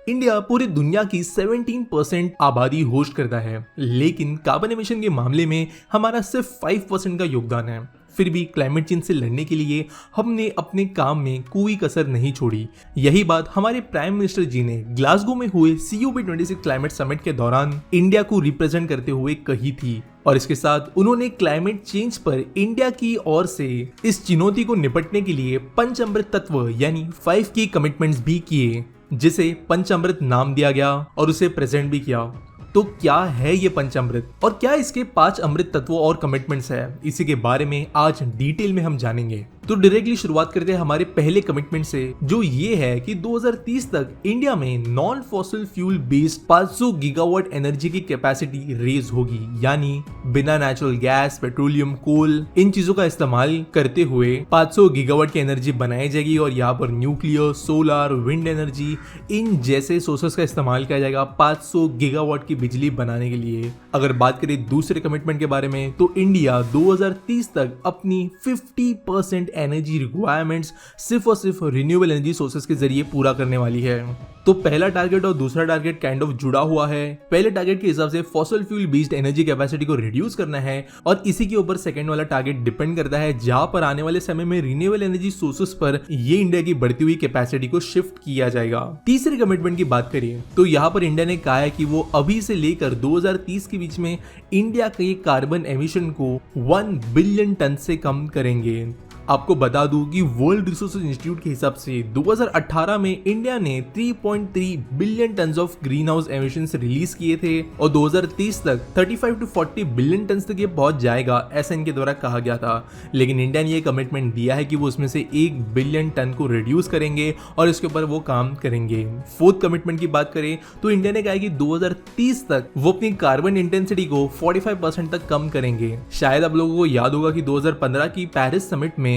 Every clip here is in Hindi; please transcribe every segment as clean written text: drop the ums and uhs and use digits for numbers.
इंडिया पूरी दुनिया की 17% आबादी होस्ट करता है, लेकिन कार्बन एमिशन के मामले में हमारा सिर्फ 5% का योगदान है। फिर भी क्लाइमेट चेंज से लड़ने के लिए हमने अपने काम में कोई कसर नहीं छोड़ी। यही बात हमारे प्राइम मिनिस्टर जी ने ग्लासगो में हुए COP26 क्लाइमेट समिट के दौरान इंडिया को रिप्रेजेंट करते हुए कही थी, और इसके साथ उन्होंने क्लाइमेट चेंज पर इंडिया की ओर से इस चुनौती को निपटने के लिए पंचामृत तत्व यानी 5 की कमिटमेंट्स भी किए, जिसे पंचामृत नाम दिया गया और उसे प्रेजेंट भी किया। तो क्या है ये पंचामृत और क्या इसके 5 अमृत तत्वों और कमिटमेंट्स है, इसी के बारे में आज डिटेल में हम जानेंगे। तो डायरेक्टली शुरुआत करते हैं हमारे पहले कमिटमेंट से, जो ये है कि 2030 तक इंडिया में non fossil fuel based 500 gigawatt energy की कैपेसिटी रेज होगी, यानी बिना नेचुरल गैस, पेट्रोलियम, कोल इन चीजों का इस्तेमाल करते हुए 500 गीगावाट की एनर्जी बनाई जाएगी, और यहाँ पर nuclear, solar, wind energy in जैसे सोर्सेस का इस्तेमाल किया जाएगा 500 गीगावाट की बिजली बनाने के लिए। अगर बात करें दूसरे कमिटमेंट के बारे में, तो इंडिया 2030 तक अपनी 50% एनर्जी रिक्वायरमेंट्स सिर्फ और सिर्फ रिन्यूएबल एनर्जी सोर्सेस के जरिए पूरा करने वाली है। तो पहला टारगेट और दूसरा टारगेट काइंड ऑफ जुड़ा हुआ है। पहले टारगेट के हिसाब से fossil fuel based energy capacity को रिड्यूस करना है, और इसी के ऊपर सेकंड वाला टारगेट डिपेंड करता है, जहां पर आने वाले समय में रिन्यूएबल एनर्जी सोर्सेस पर ये इंडिया की बढ़ती हुई कैपेसिटी को शिफ्ट किया जाएगा। तीसरे कमिटमेंट की बात करें तो यहाँ पर इंडिया ने कहा है कि वो अभी से लेकर 2030 के बीच में इंडिया के कार्बन एमिशन को 1 बिलियन टन से कम करेंगे। आपको बता दूं कि वर्ल्ड रिसोर्सेज इंस्टीट्यूट के हिसाब से 2018 में इंडिया ने 3.3 billion ton of greenhouse emissions release किए थे, और 2030 तक 35 to 40 बिलियन टन तक ये पहुंच जाएगा, ऐसा इनके द्वारा कहा गया था। लेकिन इंडिया ने ये कमिटमेंट दिया है कि वो उसमें से 1 बिलियन टन को रिड्यूस करेंगे और इसके ऊपर वो काम करेंगे। फोर्थ कमिटमेंट की बात करें तो इंडिया ने कहा है कि 2030 तक वो अपनी कार्बन इंटेंसिटी को 45% तक कम करेंगे। शायद आप लोगों को याद होगा कि 2015 की पेरिस समिट में,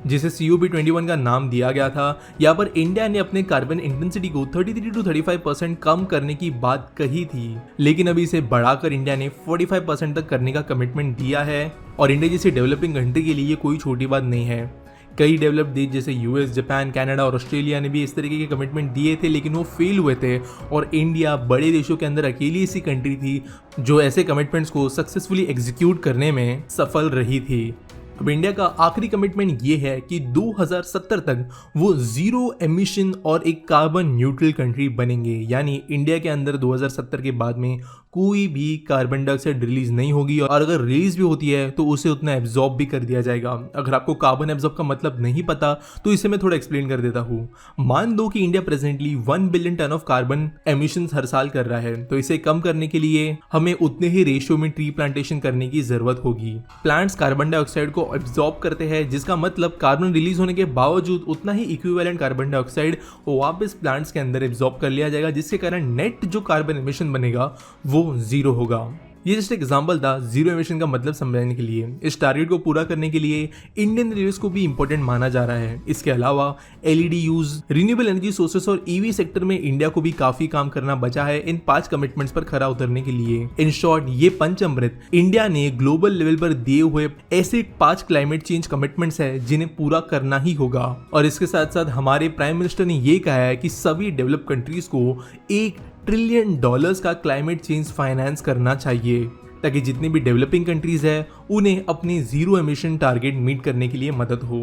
जिसे COP21 का नाम दिया गया था, यहाँ पर इंडिया ने अपने कार्बन इंटेंसिटी को 33 to 35% कम करने की बात कही थी, लेकिन अभी इसे बढ़ाकर इंडिया ने 45% तक करने का कमिटमेंट दिया है। और इंडिया जैसी डेवलपिंग कंट्री के लिए ये कोई छोटी बात नहीं है। कई डेवलप्ड देश जैसे US, जापान, कनाडा और ऑस्ट्रेलिया ने भी इस तरीके के कमिटमेंट दिए थे, लेकिन वो फेल हुए थे, और इंडिया बड़े देशों के अंदर अकेली ऐसी कंट्री थी जो ऐसे कमिटमेंट्स को सक्सेसफुली एग्जीक्यूट करने में सफल रही थी। अब इंडिया का आखिरी कमिटमेंट ये है कि 2070 तक वो जीरो एमिशन और एक कार्बन न्यूट्रल कंट्री बनेंगे, यानी इंडिया के अंदर 2070 के बाद में कोई भी कार्बन डाइऑक्साइड रिलीज नहीं होगी, और अगर रिलीज भी होती है तो उसे उतना एब्जॉर्ब भी कर दिया जाएगा। अगर आपको कार्बन एब्जॉर्ब का मतलब नहीं पता तो इसे मैं थोड़ा एक्सप्लेन कर देता हूँ। मान दो कि India presently 1 billion ton of carbon emissions हर साल कर रहा है, तो इसे कम करने के लिए हमें उतने ही रेशियो में ट्री प्लांटेशन करने की जरूरत होगी। प्लांट्स कार्बन डाइऑक्साइड को एब्जॉर्ब करते हैं, जिसका मतलब कार्बन रिलीज होने के बावजूद उतना ही इक्विवेलेंट कार्बन डाइऑक्साइड वापस प्लांट्स के अंदर एब्जॉर्ब कर लिया जाएगा, जिसके कारण नेट जो कार्बन एमिशन बनेगा वो जीरो होगा। ये जस्ट एग्जाम्पल था जीरो एमिशन का मतलब समझाने के लिए। इस टारगेट को पूरा करने के लिए इंडियन रेलवेज को भी इंपॉर्टेंट माना जा रहा है। इसके अलावा LED use, renewable energy sources और EV सेक्टर में इंडिया को भी काफी काम करना बचा है इन 5 कमिटमेंट्स पर खरा उतरने के लिए। इन शॉर्ट, ये पंचामृत इंडिया ने ग्लोबल लेवल पर दिए हुए ऐसे 5 क्लाइमेट चेंज कमिटमेंट्स है जिन्हें पूरा करना ही होगा। और इसके साथ साथ हमारे प्राइम मिनिस्टर ने ये कहा है कि सभी डेवलप कंट्रीज को $1 ट्रिलियन का क्लाइमेट चेंज फाइनेंस करना चाहिए, ताकि जितनी भी डेवलपिंग कंट्रीज है उन्हें अपनी जीरो एमिशन टारगेट मीट करने के लिए मदद हो।